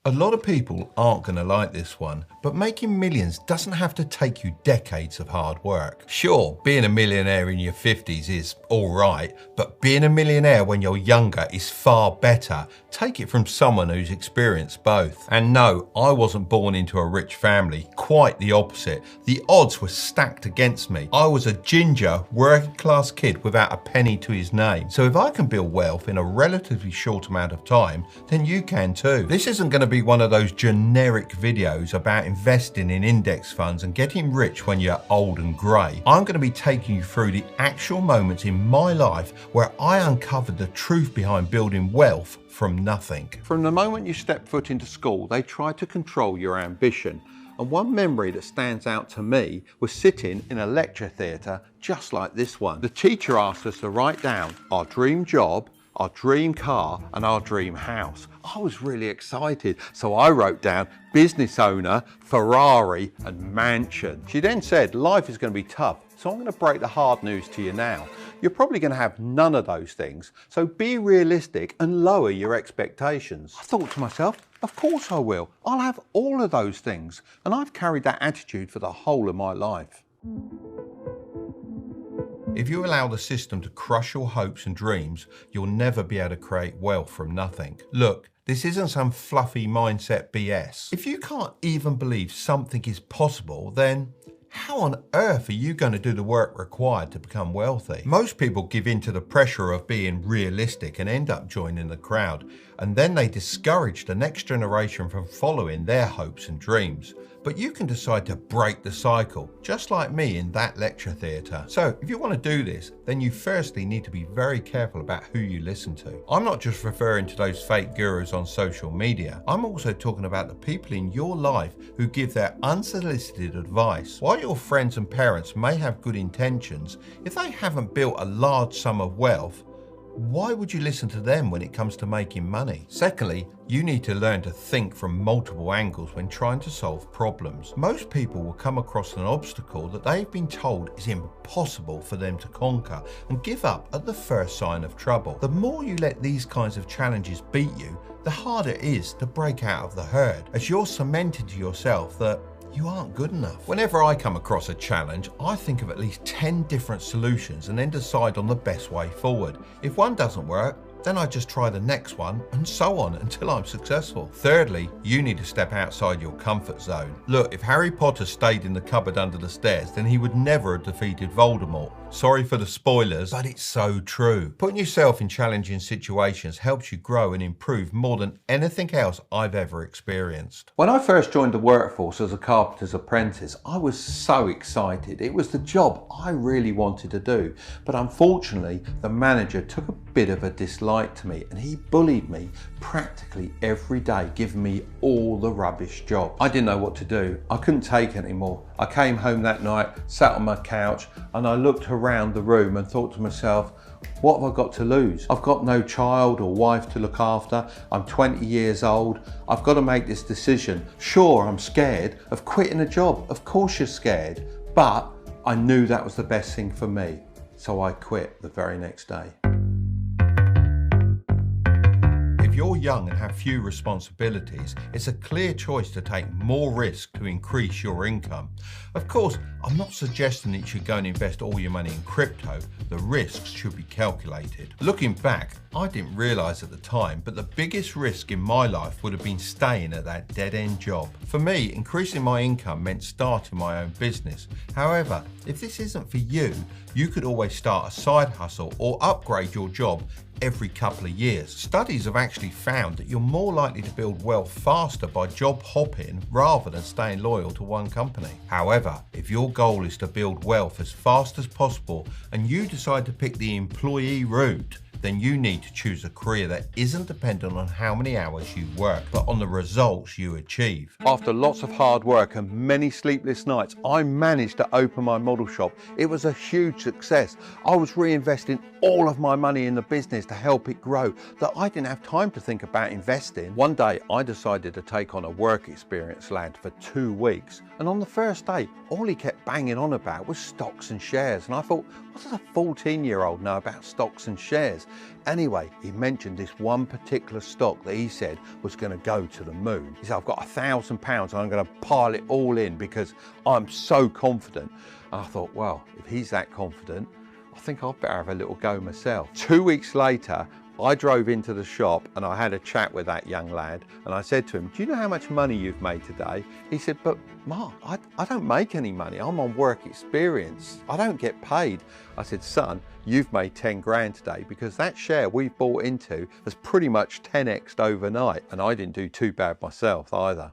A lot of people aren't going to like this one, but making millions doesn't have to take you decades of hard work. Sure, being a millionaire in your 50s is alright, but being a millionaire when you're younger is far better. Take it from someone who's experienced both. And no, I wasn't born into a rich family, quite the opposite. The odds were stacked against me. I was a ginger, working class kid without a penny to his name. So if I can build wealth in a relatively short amount of time, then you can too. This isn't going to be one of those generic videos about investing in index funds and getting rich when you're old and grey. I'm going to be taking you through the actual moments in my life where I uncovered the truth behind building wealth from nothing. From the moment you step foot into school, they try to control your ambition. And one memory that stands out to me was sitting in a lecture theatre just like this one. The teacher asked us to write down our dream job, our dream car and our dream house. I was really excited, so I wrote down business owner, Ferrari and mansion. She then said life is going to be tough, so I'm going to break the hard news to you now. You're probably going to have none of those things, so be realistic and lower your expectations. I thought to myself, of course I will. I'll have all of those things, and I've carried that attitude for the whole of my life. If you allow the system to crush your hopes and dreams, you'll never be able to create wealth from nothing. Look, this isn't some fluffy mindset BS. If you can't even believe something is possible, then how on earth are you going to do the work required to become wealthy? Most people give in to the pressure of being realistic and end up joining the crowd, and then they discourage the next generation from following their hopes and dreams. But you can decide to break the cycle, just like me in that lecture theatre. So if you want to do this, then you firstly need to be very careful about who you listen to. I'm not just referring to those fake gurus on social media. I'm also talking about the people in your life who give their unsolicited advice. While your friends and parents may have good intentions, if they haven't built a large sum of wealth, why would you listen to them when it comes to making money? Secondly, you need to learn to think from multiple angles when trying to solve problems. Most people will come across an obstacle that they've been told is impossible for them to conquer and give up at the first sign of trouble. The more you let these kinds of challenges beat you, the harder it is to break out of the herd, as you're cementing to yourself that you aren't good enough. Whenever I come across a challenge, I think of at least 10 different solutions and then decide on the best way forward. If one doesn't work, then I just try the next one and so on until I'm successful. Thirdly, you need to step outside your comfort zone. Look, if Harry Potter stayed in the cupboard under the stairs, then he would never have defeated Voldemort. Sorry for the spoilers, but it's so true. Putting yourself in challenging situations helps you grow and improve more than anything else I've ever experienced. When I first joined the workforce as a carpenter's apprentice, I was so excited. It was the job I really wanted to do. But unfortunately, the manager took a bit of a dislike to me and he bullied me practically every day, giving me all the rubbish jobs. I didn't know what to do. I couldn't take it anymore. I came home that night, sat on my couch, and I looked around the room and thought to myself, what have I got to lose? I've got no child or wife to look after. I'm 20 years old. I've got to make this decision. Sure, I'm scared of quitting a job. Of course you're scared, but I knew that was the best thing for me. So I quit the very next day. If you're young and have few responsibilities, it's a clear choice to take more risk to increase your income. Of course, I'm not suggesting that you should go and invest all your money in crypto. The risks should be calculated. Looking back, I didn't realise at the time, but the biggest risk in my life would have been staying at that dead-end job. For me, increasing my income meant starting my own business. However, if this isn't for you, you could always start a side hustle or upgrade your job every couple of years. Studies have actually found that you're more likely to build wealth faster by job hopping rather than staying loyal to one company. However, if your goal is to build wealth as fast as possible and you decide to pick the employee route, then you need to choose a career that isn't dependent on how many hours you work, but on the results you achieve. After lots of hard work and many sleepless nights, I managed to open my model shop. It was a huge success. I was reinvesting all of my money in the business to help it grow, that I didn't have time to think about investing. One day, I decided to take on a work experience lad for 2 weeks. And on the first day, all he kept banging on about was stocks and shares. And I thought, what does a 14-year-old know about stocks and shares? Anyway, he mentioned this one particular stock that he said was going to go to the moon. He said, I've got £1,000 and I'm going to pile it all in because I'm so confident. And I thought, well, if he's that confident, I think I'd better have a little go myself. 2 weeks later, I drove into the shop and I had a chat with that young lad and I said to him, do you know how much money you've made today? He said, but Mark, I don't make any money. I'm on work experience. I don't get paid. I said, son, you've made 10 grand today because that share we've bought into has pretty much 10x'd overnight. And I didn't do too bad myself either.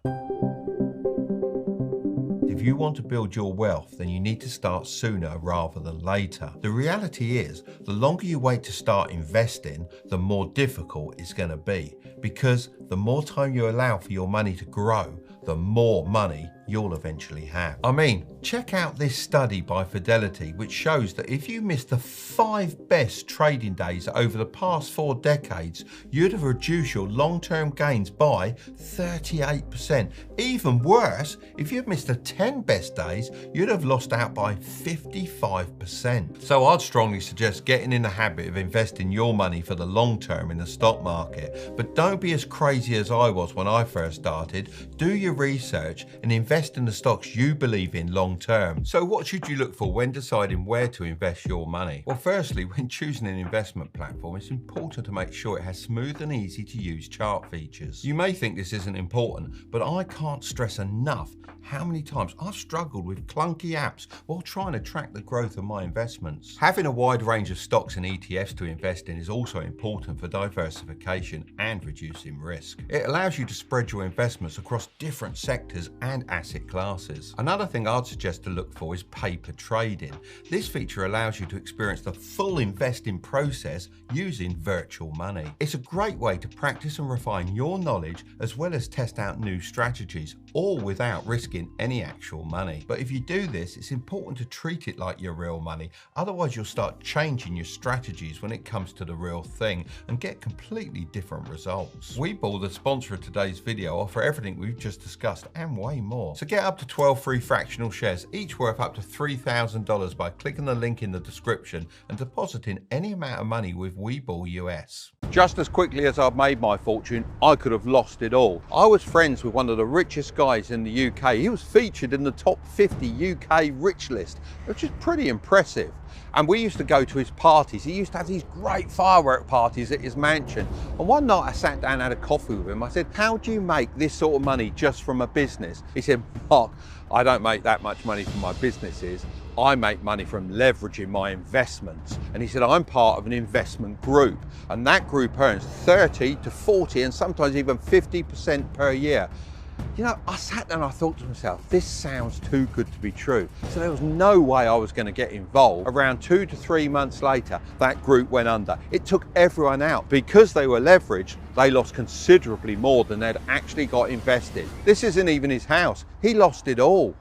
If you want to build your wealth, then you need to start sooner rather than later. The reality is, the longer you wait to start investing, the more difficult it's going to be, because the more time you allow for your money to grow, the more money you'll eventually have. I mean, check out this study by Fidelity, which shows that if you missed the 5 best trading days over the past 4 decades, you'd have reduced your long-term gains by 38%. Even worse, if you'd missed the 10 best days, you'd have lost out by 55%. So I'd strongly suggest getting in the habit of investing your money for the long term in the stock market. But don't be as crazy as I was when I first started. Do your research and invest in the stocks you believe in long term. So what should you look for when deciding where to invest your money? Well, firstly, when choosing an investment platform, it's important to make sure it has smooth and easy to use chart features. You may think this isn't important, but I can't stress enough how many times I've struggled with clunky apps while trying to track the growth of my investments. Having a wide range of stocks and ETFs to invest in is also important for diversification and reducing risk. It allows you to spread your investments across different sectors and asset classes. Another thing I'd suggest to look for is paper trading. This feature allows you to experience the full investing process using virtual money. It's a great way to practice and refine your knowledge as well as test out new strategies, all without risking any actual money. But if you do this, it's important to treat it like your real money. Otherwise, you'll start changing your strategies when it comes to the real thing and get completely different results. Webull, the sponsor of today's video, offer everything we've just discussed and way more. So get up to 12 free fractional shares, each worth up to $3,000 by clicking the link in the description and depositing any amount of money with Webull US. Just as quickly as I've made my fortune, I could have lost it all. I was friends with one of the richest guys in the UK. He was featured in the top 50 UK rich list, which is pretty impressive. And we used to go to his parties. He used to have these great firework parties at his mansion. And one night I sat down and had a coffee with him. I said, how do you make this sort of money just from a business? He said, Mark, I don't make that much money from my businesses. I make money from leveraging my investments. And he said, I'm part of an investment group. And that group earns 30 to 40 and sometimes even 50% per year. You know, I sat there and I thought to myself, this sounds too good to be true. So there was no way I was going to get involved. Around 2 to 3 months later, that group went under. It took everyone out. Because they were leveraged, they lost considerably more than they'd actually got invested. This isn't even his house. He lost it all.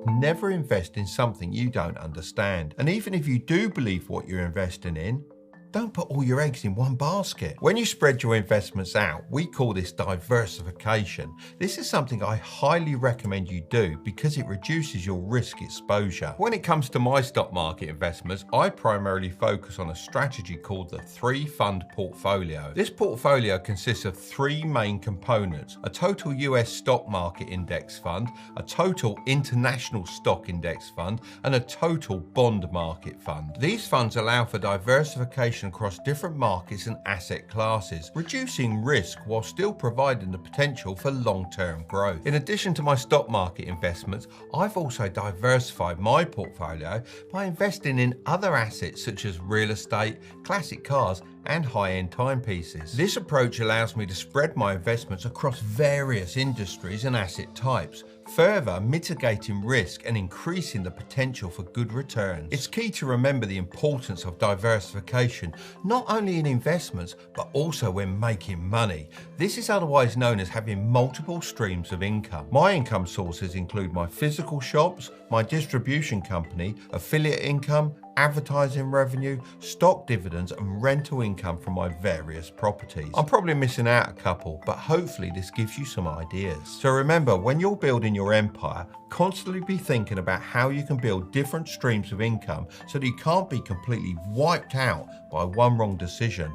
Never invest in something you don't understand. And even if you do believe what you're investing in, don't put all your eggs in one basket. When you spread your investments out, we call this diversification. This is something I highly recommend you do because it reduces your risk exposure. When it comes to my stock market investments, I primarily focus on a strategy called the 3-fund portfolio. This portfolio consists of 3 main components: a total US stock market index fund, a total international stock index fund, and a total bond market fund. These funds allow for diversification across different markets and asset classes, reducing risk while still providing the potential for long-term growth. In addition to my stock market investments, I've also diversified my portfolio by investing in other assets such as real estate, classic cars, and high-end timepieces. This approach allows me to spread my investments across various industries and asset types, further mitigating risk and increasing the potential for good returns. It's key to remember the importance of diversification, not only in investments, but also when making money. This is otherwise known as having multiple streams of income. My income sources include my physical shops, my distribution company, affiliate income, advertising revenue, stock dividends and rental income from my various properties. I'm probably missing out a couple, but hopefully this gives you some ideas. So remember, when you're building your empire, constantly be thinking about how you can build different streams of income so that you can't be completely wiped out by one wrong decision.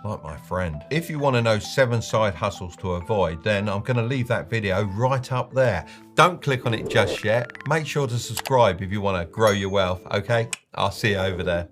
Like my friend. If you want to know 7 side hustles to avoid, then I'm going to leave that video right up there. Don't click on it just yet. Make sure to subscribe if you want to grow your wealth, okay? I'll see you over there.